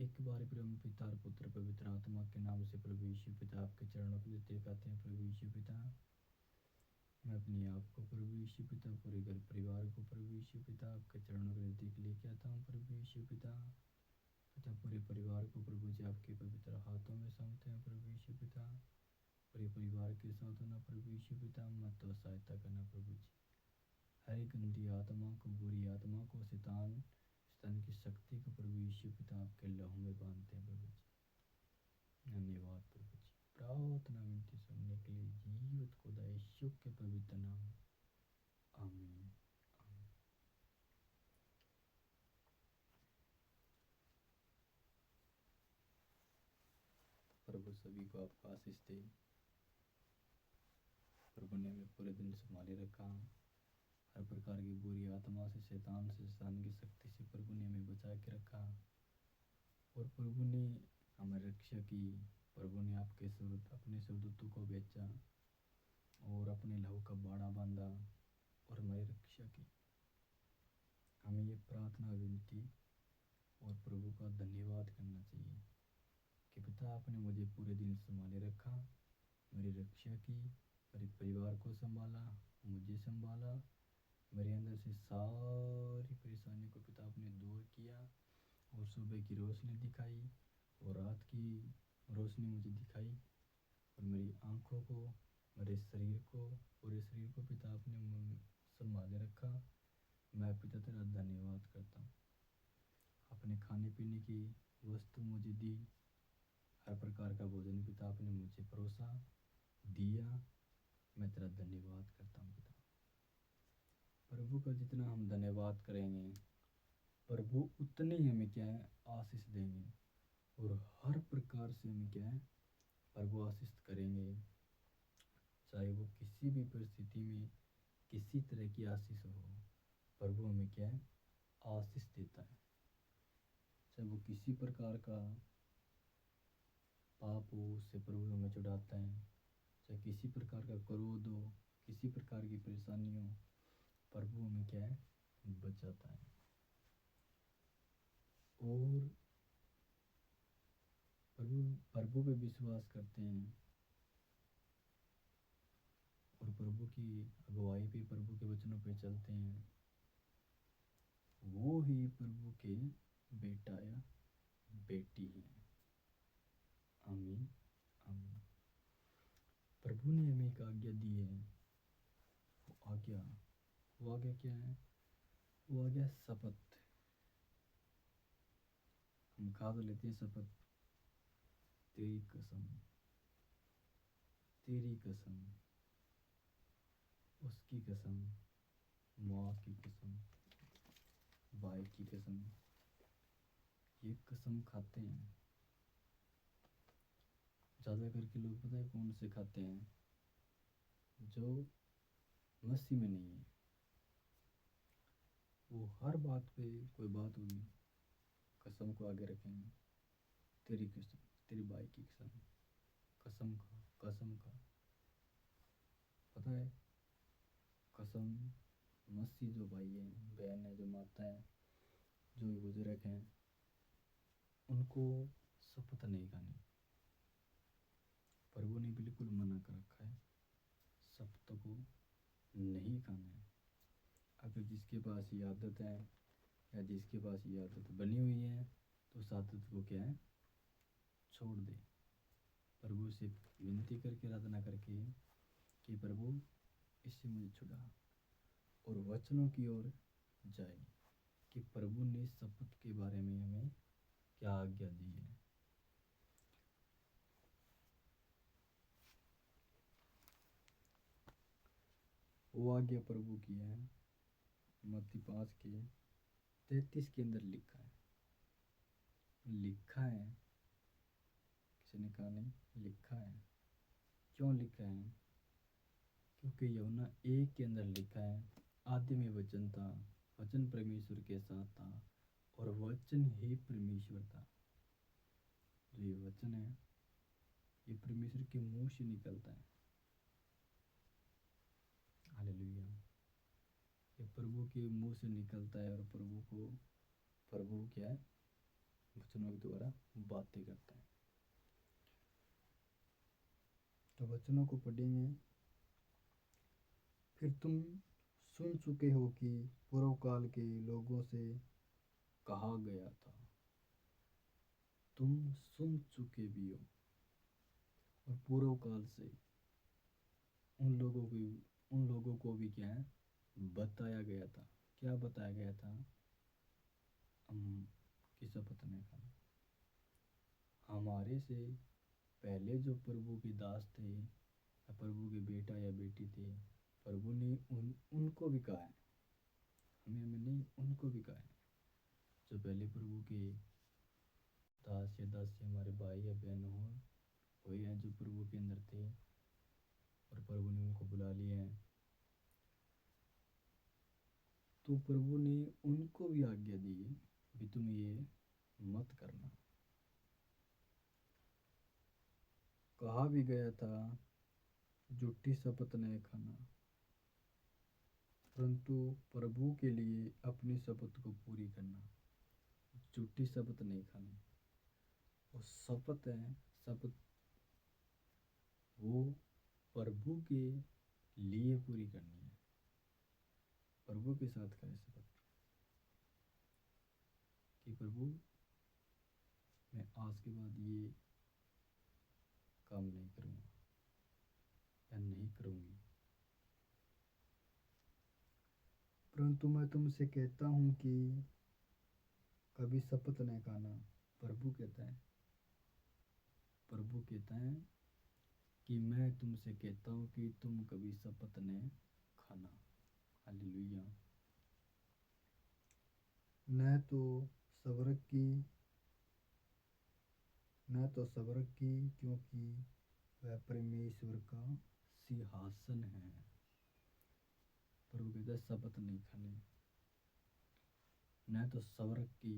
एक बार ब्रह्म पिता और पुत्र पवित्र आत्मा के नाम से प्रभु यीशु पिता आपके चरणों के लिए कहते हैं। प्रभु यीशु पिता, मैं अपने आप को प्रभु यीशु पिता, पूरे घर परिवार को प्रभु यीशु पिता आपके चरणों के नजदीक लेके आता हूँ। प्रभु यीशु पिता, पूरे परिवार को प्रभु जी आपके पवित्र हाथों में सौंपते हैं। प्रभु यीशु पिता, पूरे परिवार के साथ होना प्रभु यीशु पिता, मत और सहायता करना प्रभु जी। हर एक गंदी आत्मा को, बुरी आत्मा को, शैतान की शक्ति को प्रभु यीशु पिता आपके लहू में बांधते हैं प्रभु जी। धन्यवाद प्रभु जी। प्रार्थना विनती सुनने के लिए जीवित खुदा यीशु के पवित्र नाम में आमीन। आमीन। प्रभु सभी को आपका आशीष दे। प्रभु ने हमें पूरे दिन संभाले रखा। हर प्रकार की बुरी आत्मा से, शैतान की शक्ति से प्रभु ने हमें बचा के रखा और प्रभु ने हमें रक्षा की। प्रभु ने अपने स्वर्गदूतों को भेजा और अपने लहू का बाड़ा बांधा और हमारी रक्षा की। हमें ये प्रार्थना विनती और प्रभु का धन्यवाद करना चाहिए कि पिता, आपने मुझे पूरे दिन संभाले रखा, मेरी रक्षा की, मेरे परिवार को संभाला, मुझे संभाला, मेरे अंदर से सारी परेशानियों को पिता आपने दूर किया और सुबह की रोशनी दिखाई और रात की रोशनी मुझे दिखाई और मेरी आँखों को, मेरे शरीर को, पूरे शरीर को पिता आपने संभाले रखा। मैं पिता तेरा धन्यवाद करता हूँ। अपने खाने पीने की वस्तु मुझे दी, हर प्रकार का भोजन पिता आपने मुझे परोसा दिया। मैं तेरा धन्यवाद करता हूँ पिता। प्रभु का जितना हम धन्यवाद करेंगे, प्रभु उतने ही हमें क्या है, आशीष देंगे और हर प्रकार से हमें क्या है, प्रभु आशीष करेंगे। चाहे वो किसी भी परिस्थिति में किसी तरह की आशीष हो, प्रभु हमें क्या है, आशीष देता है। चाहे वो किसी प्रकार का पाप हो, उससे प्रभु हमें छुड़ाता है। चाहे किसी प्रकार का क्रोध हो, किसी प्रकार की परेशानी हो, प्रभु हमें क्या है, बचाता है। और प्रभु पे विश्वास करते हैं और प्रभु की अगुवाई पे, प्रभु के वचनों पे चलते हैं, वो ही प्रभु के बेटा या बेटी हैं। आमीन। आमीन। प्रभु ने हमें एक आज्ञा दी है। वो आज्ञा क्या है? वो आज्ञा शपथ। हम खा तो लेते हैं शपथ, तेरी कसम, तेरी कसम, उसकी कसम, माँ की कसम, भाई की कसम, ये कसम खाते हैं। ज़्यादा करके लोग पता है कौन से खाते हैं? जो मसीह में नहीं है। वो हर बात पे, कोई बात होगी, कसम को आगे रखेंगे। तेरी कसम, तेरी भाई की कसम, कसम खा, कसम खा। पता है, कसम मसीह जो भाई है, बहन है, जो माता है, जो बुजुर्ग हैं, उनको शपथ नहीं खानी। प्रभु ने बिल्कुल मना कर रखा है, शपथ को नहीं खाना है। अगर जिसके पास ये आदत है या जिसके पास ये आदत बनी हुई है, तो उस आदत को क्या है, छोड़ दे। प्रभु से विनती करके, आराधना करके कि प्रभु इससे मुझे छुड़ा, और वचनों की ओर जाए कि प्रभु ने शपथ के बारे में हमें क्या आज्ञा दी है। वो आज्ञा प्रभु की है। मत्ती 5 के 33 के अंदर लिखा है, लिखा है, किसी ने कहा नहीं, लिखा है। क्यों लिखा है? क्योंकि यूहन्ना 1 के अंदर लिखा है, आदि में वचन था, वचन परमेश्वर के साथ था और वचन ही परमेश्वर था। जो ये वचन है, ये परमेश्वर के मुंह से निकलता है। हालेलुया। ये प्रभु के मुंह से निकलता है और प्रभु क्या है, वचनों वचनों के द्वारा बातें करता है। तो वचनों को पढ़ेंगे। फिर तुम सुन चुके हो कि पूर्व काल के लोगों से कहा गया था, तुम सुन चुके भी हो, और पूर्व काल से उन लोगों को भी क्या है बताया गया था। क्या बताया गया था? हम की शपथ ने कहा, हमारे से पहले जो प्रभु के दास थे या प्रभु के बेटा या बेटी थे, प्रभु ने उनको भी कहा है, हमें नहीं, उनको भी कहा है। जो पहले प्रभु के दास या दासी हमारे भाई या बहन हो, वही हैं जो प्रभु के अंदर थे और प्रभु ने उनको बुला लिया है। तो प्रभु ने उनको भी आज्ञा दी है कि तुम ये मत करना। कहा भी गया था, झूठी शपथ नहीं खाना, परंतु प्रभु के लिए अपनी शपथ को पूरी करना। झूठी शपथ नहीं खानी। और शपथ है, शपथ वो प्रभु के लिए पूरी करनी है, प्रभु के साथ करें शपथ कि प्रभु मैं आज के बाद ये काम नहीं करूँगा या नहीं करूँगी। परंतु मैं तुमसे कहता हूँ कि कभी शपथ नहीं खाना। प्रभु कहता है, प्रभु कहता है कि मैं तुमसे कहता हूँ कि तुम कभी शपथ न खाना। हालेलुया। न तो स्वर्ग की, क्योंकि वह परमेश्वर का सिंहासन है। प्रभु कहता है शपथ नहीं खानी। न तो स्वर्ग की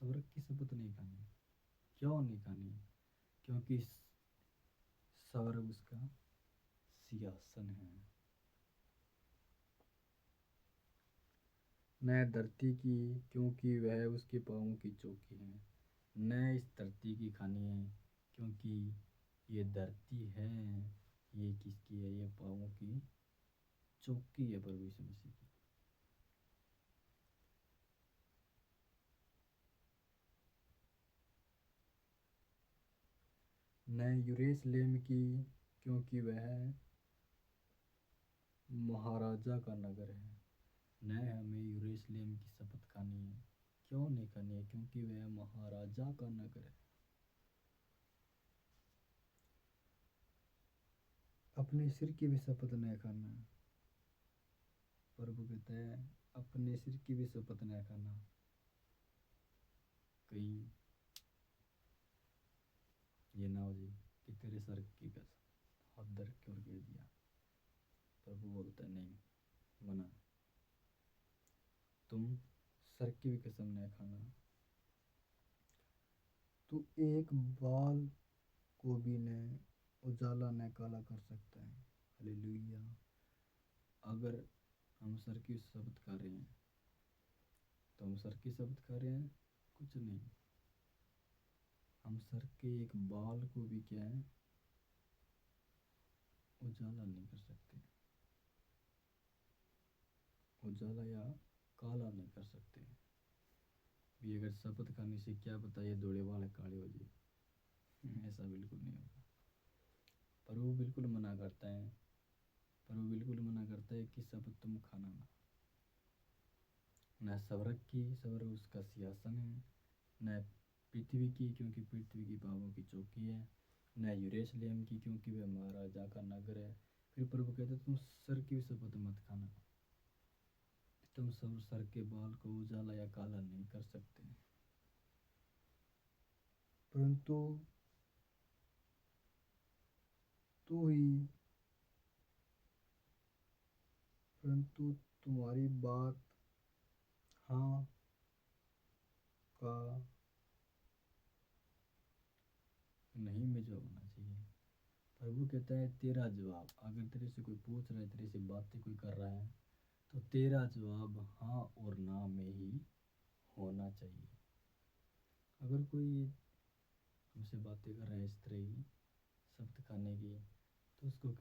शपथ नहीं खानी। क्यों नहीं खानी? क्योंकि स्वर्ग उसका सिंहासन है। न धरती की, क्योंकि वह उसके पाँवों की चौकी है। न इस धरती की खानी है, क्योंकि ये धरती है, ये किसकी है? ये पाँवों की चौकी है प्रभु यीशु मसीह की। न यरूशलेम की, क्योंकि वह महाराजा का नगर है। न हमें यरूशलेम की शपथ खानी है। क्यों नहीं खानी है? क्योंकि वह महाराजा का नगर है। अपने सिर की भी शपथ नहीं खाना। प्रभु कहता है अपने सिर की भी शपथ नहीं खाना। कहीं ये ना हो जी कि तेरे सर की कसम हाथ धर के और गिर दिया। प्रभु बोलता है नहीं, मना, तुम सर की भी कसम नहीं खाना। तू एक बाल को भी न उजाला न काला कर सकता है। हालेलुया। अगर हम सर की शपथ खा रहे हैं तो हम सर की शपथ खा रहे हैं, कुछ नहीं। हम सर के एक बाल को भी क्या है उजाला नहीं कर सकते, उजाला या काला नहीं कर सकते। भी अगर शपथ खाने से क्या पता ये धोले वाले काले हो जाए, ऐसा बिल्कुल नहीं होगा। पर वो बिल्कुल मना करता है, पर वो बिल्कुल मना करता है कि शपथ तुम खाना ना। न स्वर्ग की, स्वर्ग उसका सिंहासन है। न पृथ्वी की, क्योंकि पृथ्वी की पापों की चौकी है। न यरूशलेम की, क्योंकि वह महाराजा का नगर है। फिर प्रभु कहते तुम सर की भी शपथ मत खाना। तुम सब सर के बाल को उजाला या काला नहीं कर सकते। परंतु तुम्हारी बात हाँ का नहीं में जो होना चाहिए। प्रभु कहता है तेरा जवाब, अगर तेरे से कोई पूछ रहा है, तेरे से बातें कोई कर रहा है, तो तेरा जवाब हाँ और ना में ही होना चाहिए। अगर कोई हमसे बातें कर रहा है इस तरह की शब्द खाने की, तो उसको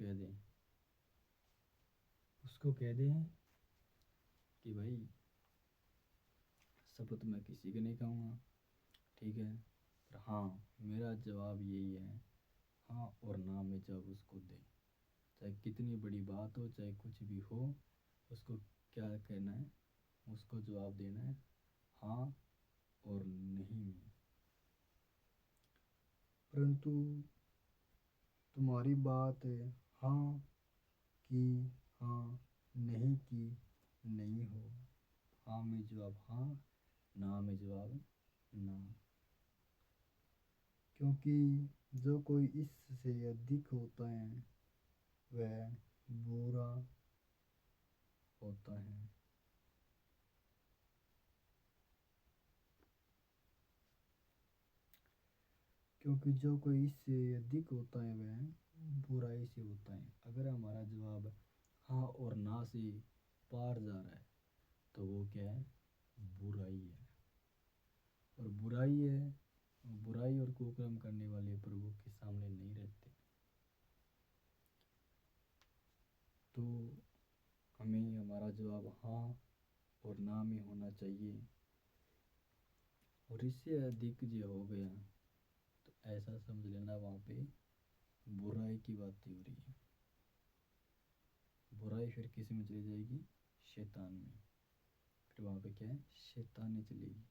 कह दें कि भाई शपथ मैं किसी के नहीं खाऊंगा, ठीक है। पर हाँ, मेरा जवाब यही है, हाँ और ना में जब उसको दें, चाहे कितनी बड़ी बात हो, चाहे कुछ भी हो, उसको क्या कहना है, उसको जवाब देना है हाँ और नहीं में। परंतु तुम्हारी बात हाँ की हाँ, नहीं की नहीं हो। हाँ में जवाब हाँ, ना में जवाब ना। क्योंकि जो कोई इससे अधिक होता है वह बुरा होता है। क्योंकि जो कोई इससे अधिक होता है वह बुराई से होता है। अगर हमारा जवाब हाँ और ना से पार जा रहा है, तो वो क्या है, बुराई है। और बुराई और कुकर्म करने वाले प्रभु के सामने नहीं रहते। तो हमें हमारा जवाब हाँ और ना में होना चाहिए। और इससे अधिक जो हो गया, तो ऐसा समझ लेना वहाँ पे बुराई की बातें हो रही है। बुराई फिर किस में चली जाएगी, शैतान में। फिर वहाँ पे क्या है, शैतानी चलेगी।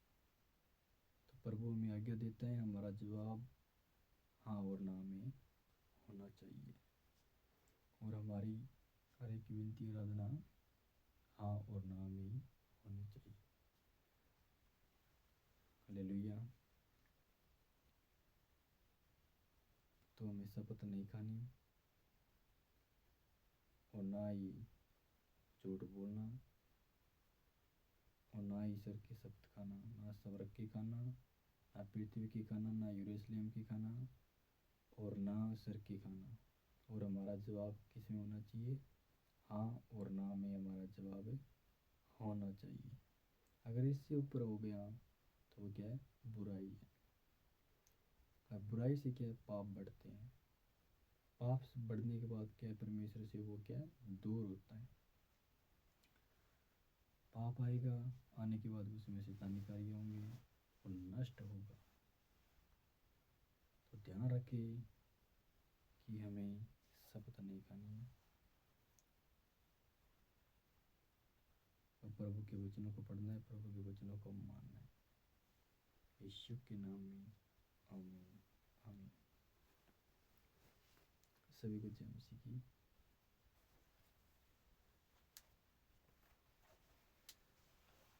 तो प्रभु हमें आज्ञा देता है, हमारा जवाब हाँ और ना में होना चाहिए। और हमारी हर एक विनती आराधना हाँ और ना में ही होनी चाहिए। हालेलुया। तो हमें शपथ नहीं खानी, और ना ही झूठ बोलना, और ना ही ईश्वर की शपथ खाना, ना स्वर्ग की खाना, ना पृथ्वी की खाना, ना यरूशलेम की खाना, और ना ईश्वर की खाना। और हमारा जवाब किस में होना चाहिए, हाँ और ना में हमारा जवाब होना चाहिए। अगर इससे ऊपर हो गया तो वो क्या है, बुराई है। और बुराई से क्या है, पाप बढ़ते हैं। पाप से बढ़ने के बाद क्या है, परमेश्वर से वो क्या है, दूर होता है। पाप आएगा, आने के बाद उसमें शैतानी कार्य होंगे और नष्ट होगा। तो ध्यान रखें कि हमें शपथ नहीं खानी है, और प्रभु के वचनों को पढ़ना है, प्रभु के वचनों को मानना है। यीशु के नाम में आमीन आमीन। सभी को जय मसीह की।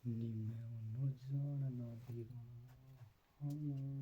नी मैं उन्हों जानना दीवाना